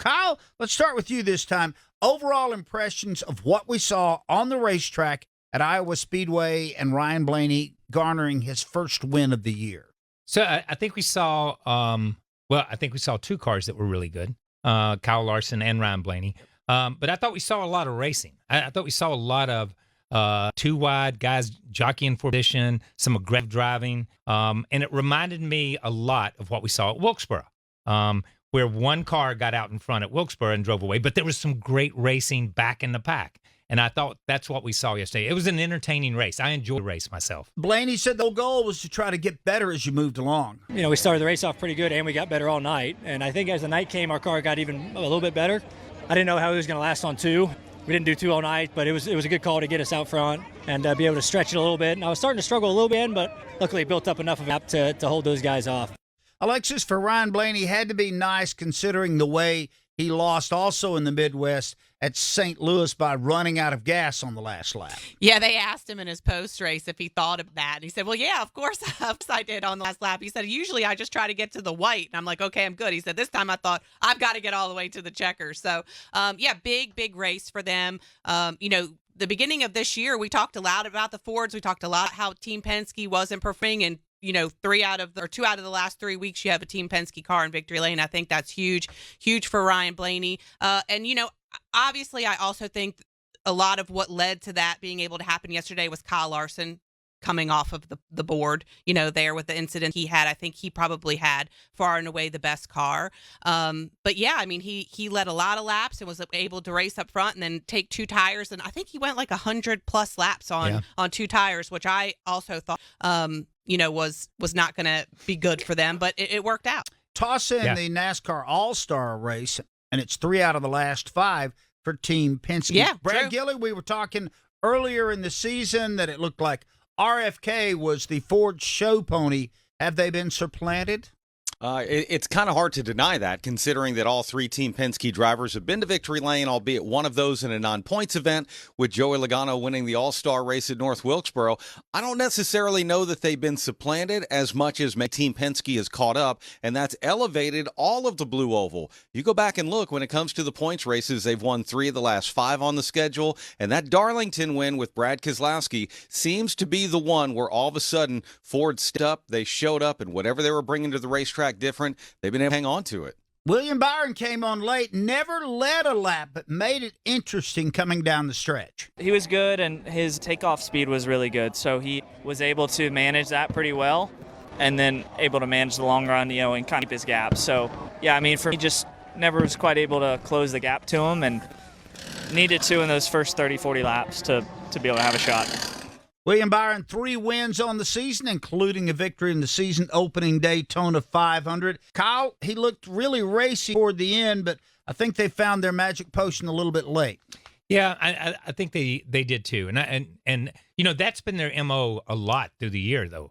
Kyle, let's start with you this time. Overall impressions of what we saw on the racetrack at Iowa Speedway and Ryan Blaney garnering his first win of the year. So I think we saw, I think we saw two cars that were really good, Kyle Larson and Ryan Blaney. But I thought we saw a lot of racing. I thought we saw a lot of two wide guys jockeying for position, some aggressive driving. And it reminded me a lot of what we saw at Wilkesboro, where one car got out in front at Wilkesboro and drove away. But there was some great racing back in the pack. And I thought that's what we saw yesterday. It was an entertaining race. I enjoyed the race myself. Blaney said the whole goal was to try to get better as you moved along. You know, we started the race off pretty good, and we got better all night. And I think as the night came, our car got even a little bit better. I didn't know how it was going to last on two. We didn't do two all night, but it was a good call to get us out front and be able to stretch it a little bit. And I was starting to struggle a little bit, but luckily built up enough of it to hold those guys off. Alexis, for Ryan Blaney, had to be nice considering the way he lost also in the Midwest at St. Louis by running out of gas on the last lap. Yeah, they asked him in his post-race if he thought of that. And he said, well, yeah, of course I did on the last lap. He said, usually I just try to get to the white. And I'm like, okay, I'm good. He said, this time I thought I've got to get all the way to the checkers. So, big race for them. The beginning of this year, we talked a lot about the Fords. We talked a lot how Team Penske wasn't performing, and 2 out of the last 3 weeks, you have a Team Penske car in victory lane. I think that's huge for Ryan Blaney. Obviously, I also think a lot of what led to that being able to happen yesterday was Kyle Larson coming off of the board, there with the incident he had. I think he probably had far and away the best car. But yeah, I mean, he led a lot of laps and was able to race up front and then take two tires. And I think he went like 100+ laps on two tires, which I also thought, was not going to be good for them, but it worked out. Toss in the NASCAR All-Star race, and it's 3 out of the last 5 for Team Penske. Yeah, Brad true. Gilly, we were talking earlier in the season that it looked like RFK was the Ford show pony. Have they been supplanted? It's kind of hard to deny that, considering that all 3 Team Penske drivers have been to victory lane, albeit one of those in a non-points event, with Joey Logano winning the All-Star race at North Wilkesboro. I don't necessarily know that they've been supplanted as much as Team Penske has caught up, and that's elevated all of the Blue Oval. You go back and look, when it comes to the points races, they've won 3 of the last 5 on the schedule, and that Darlington win with Brad Keselowski seems to be the one where all of a sudden Ford stepped up, they showed up, and whatever they were bringing to the racetrack different, they've been able to hang on to it. William Byron came on late, never led a lap, but made it interesting coming down the stretch. He was good, and his takeoff speed was really good, so he was able to manage that pretty well, and then able to manage the long run, and kind of keep his gap. So, yeah, I mean, for me, just never was quite able to close the gap to him, and needed to in those first 30, 40 laps to be able to have a shot. William Byron, 3 wins on the season, including a victory in the season opening Daytona 500. Kyle, he looked really racy toward the end, but I think they found their magic potion a little bit late. Yeah, I think they did too, and that's been their MO a lot through the year though.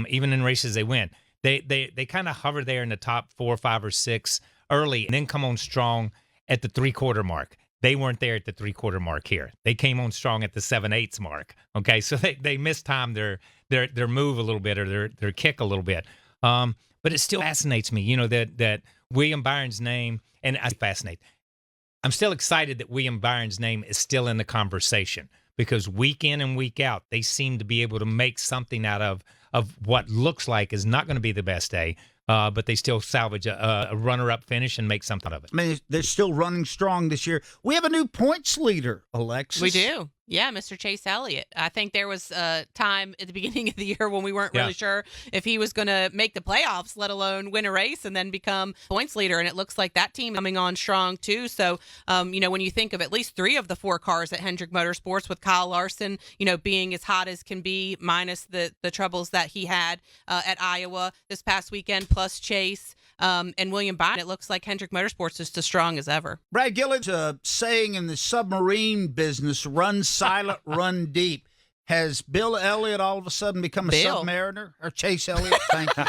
Even in races they win, they kind of hover there in the top 4, 5, or 6 early, and then come on strong at the 3/4 mark. They weren't there at the 3/4 mark here. They came on strong at the 7/8 mark. Okay, so they mistimed their move a little bit, or their kick a little bit. But it still fascinates me, that William Byron's name, and I fascinate. I'm still excited that William Byron's name is still in the conversation, because week in and week out, they seem to be able to make something out of what looks like is not going to be the best day. But they still salvage a runner-up finish and make something of it. I mean, they're still running strong this year. We have a new points leader, Alexis. We do. Yeah, Mr. Chase Elliott. I think there was a time at the beginning of the year when we weren't really sure if he was going to make the playoffs, let alone win a race and then become points leader. And it looks like that team is coming on strong, too. So, when you think of at least 3 of the 4 cars at Hendrick Motorsports, with Kyle Larson, being as hot as can be, minus the troubles that he had at Iowa this past weekend, plus Chase and William Byron, it looks like Hendrick Motorsports is as strong as ever. Brad Gillitt's saying in the submarine business, run silent, run deep. Has Bill Elliott all of a sudden become a submariner? Or Chase Elliott? Thank you.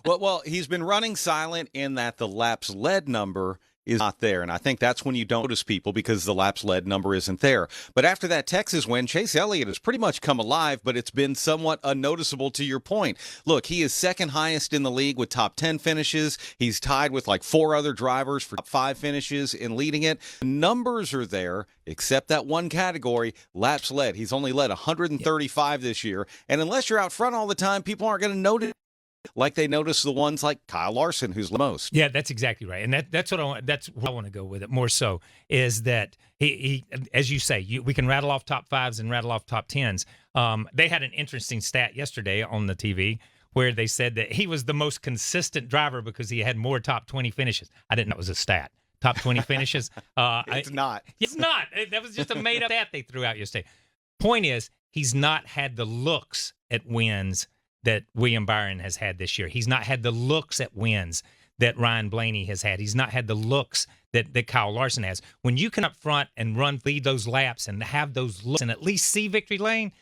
Well, he's been running silent in that the laps led number is not there. And I think that's when you don't notice people because the laps led number isn't there. But after that Texas win, Chase Elliott has pretty much come alive, but it's been somewhat unnoticeable to your point. Look, he is second highest in the league with top 10 finishes. He's tied with like 4 other drivers for top 5 finishes in leading it. The numbers are there, except that one category, laps led. He's only led 135 this year. And unless you're out front all the time, people aren't going to notice like they notice the ones like Kyle Larson, who's the most. Yeah, that's exactly right, and that's what I want. That's where I want to go with it more so is that he as you say, we can rattle off top 5s and rattle off top 10s. They had an interesting stat yesterday on the TV where they said that he was the most consistent driver because he had more top 20 finishes. I didn't know it was a stat. Top 20 finishes. It's not. It's not. That was just a made up stat they threw out yesterday. Point is, he's not had the looks at wins that William Byron has had this year. He's not had the looks at wins that Ryan Blaney has had. He's not had the looks that Kyle Larson has. When you can up front and lead those laps and have those looks and at least see victory lane,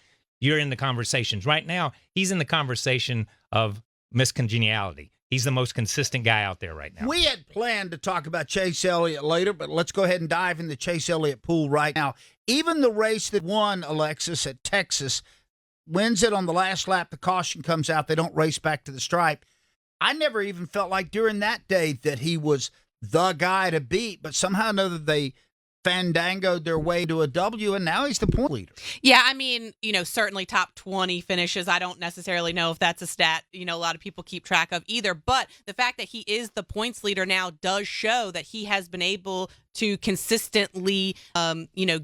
you're in the conversations. Right now, he's in the conversation of miscongeniality. He's the most consistent guy out there right now. We had planned to talk about Chase Elliott later, but let's go ahead and dive in the Chase Elliott pool right now. Even the race that won, Alexis, at Texas, wins it on the last lap, the caution comes out, they don't race back to the stripe. I never even felt like during that day that he was the guy to beat, but somehow or another they fandangoed their way to a W, and now he's the point leader. Yeah, I mean, certainly top 20 finishes. I don't necessarily know if that's a stat, a lot of people keep track of either. But the fact that he is the points leader now does show that he has been able to consistently,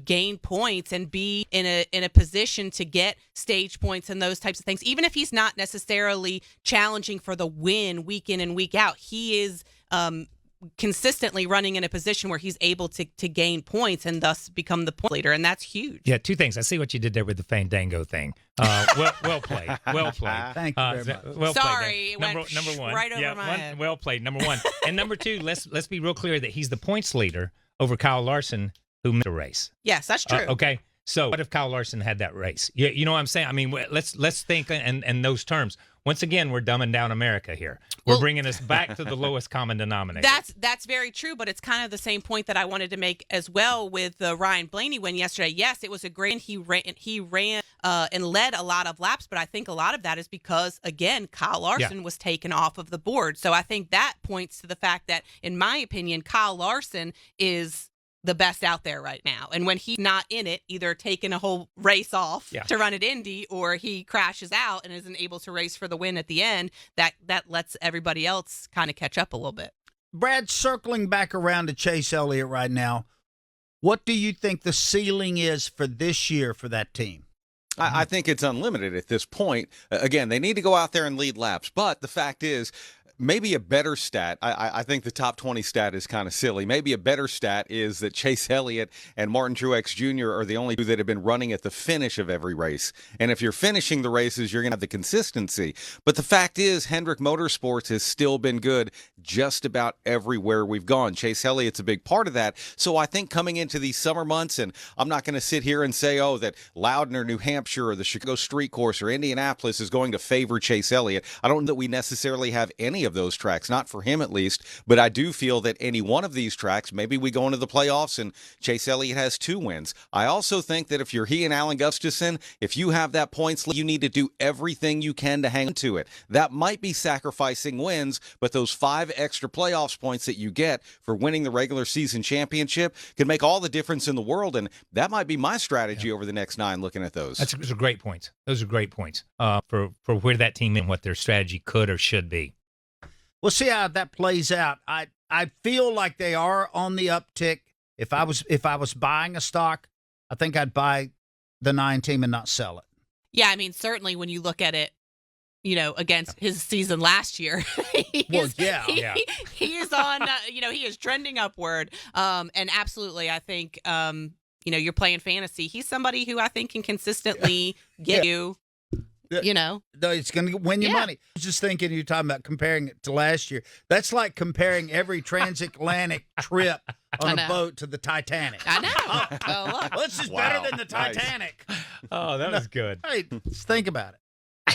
gain points and be in a position to get stage points and those types of things. Even if he's not necessarily challenging for the win week in and week out, he is consistently running in a position where he's able to gain points and thus become the point leader, and that's huge. Yeah, 2 things. I see what you did there with the fandango thing. Well played. Well played. Thank you very much. Well Sorry, played. it went number one. right over my head. Well played, number 1. And number 2, let's be real clear that he's the points leader over Kyle Larson, who missed a race. Yes, that's true. Okay, so what if Kyle Larson had that race? You know what I'm saying? I mean, let's think in those terms. Once again, we're dumbing down America here. We're bringing us back to the lowest common denominator. That's very true, but it's kind of the same point that I wanted to make as well with the Ryan Blaney win yesterday. Yes, it was a great. He ran and led a lot of laps, but I think a lot of that is because again, Kyle Larson was taken off of the board. So I think that points to the fact that, in my opinion, Kyle Larson is the best out there right now. And when he's not in it, either taking a whole race off to run at Indy, or he crashes out and isn't able to race for the win at the end, that lets everybody else kind of catch up a little bit. Brad, circling back around to Chase Elliott right now, what do you think the ceiling is for this year for that team? I think it's unlimited at this point. Again, they need to go out there and lead laps, but the fact is, maybe a better stat, I think the top 20 stat is kind of silly. Maybe a better stat is that Chase Elliott and Martin Truex Jr. are the only two that have been running at the finish of every race. And if you're finishing the races, you're going to have the consistency. But the fact is, Hendrick Motorsports has still been good just about everywhere we've gone. Chase Elliott's a big part of that. So I think coming into these summer months, and I'm not going to sit here and say, that Loudon or New Hampshire or the Chicago Street Course or Indianapolis is going to favor Chase Elliott. I don't know that we necessarily have any of those tracks, not for him at least, but I do feel that any one of these tracks, maybe we go into the playoffs and Chase Elliott has 2 wins. I also think that if you're he and Alan Gustafson, if you have that points lead, you need to do everything you can to hang to it. That might be sacrificing wins, but those 5 extra playoffs points that you get for winning the regular season championship can make all the difference in the world, and that might be my strategy over the next 9 looking at those. Those are great points. Those are great points for where that team and what their strategy could or should be. We'll see how that plays out. I feel like they are on the uptick. If I was buying a stock, I think I'd buy the 9 team and not sell it. Yeah, I mean, certainly when you look at it, against his season last year, he is on, he is trending upward. And absolutely, I think, you're playing fantasy. He's somebody who I think can consistently get you. It's going to win you money. I was just thinking, you're talking about comparing it to last year. That's like comparing every transatlantic trip on a boat to the Titanic. I know. Well, look. This is better than the Titanic. Oh, that was good. Hey, just think about it.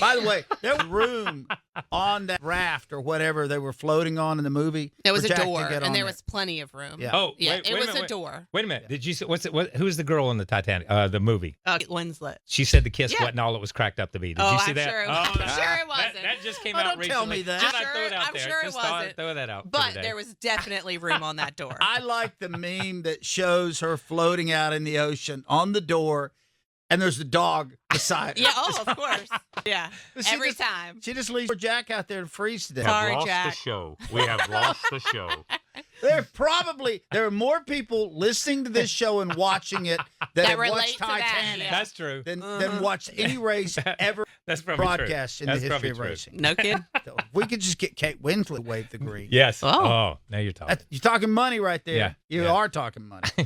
By the way, there was room on that raft or whatever they were floating on in the movie. There was for a Jack to door, get on and there there. was plenty of room. Yeah. Oh, Yeah, wait it a was minute, a door. Wait a minute. Did you see who's the girl in the Titanic? The movie. Kate Winslet. She said the kiss Yeah. wasn't all it was cracked up to be. Did Oh, you see I'm that? sure it Oh, wasn't. I'm that- sure it wasn't. That just came Oh, out don't recently. tell me that. Just I'm throw it out sure- there. I'm sure it Just wasn't. throw that out. for But today. there was definitely room on that door. I like the meme that shows her floating out in the ocean on the door, and there's the dog beside her. Yeah, oh, of course. Yeah, She every just- time. She just leaves poor Jack out there to freeze to death. Sorry, lost Jack. the show. We have lost the show. There are more people listening to this show and watching it that have relate watched to that, Titanic yeah. That's true. than watched any race ever That's probably broadcast true. in the That's history probably of true. racing. No kid. So if we could just get Kate Winslet to wave the green. Yes. Oh. Oh, now you're talking. You're talking money right there. Yeah, You yeah. are talking money.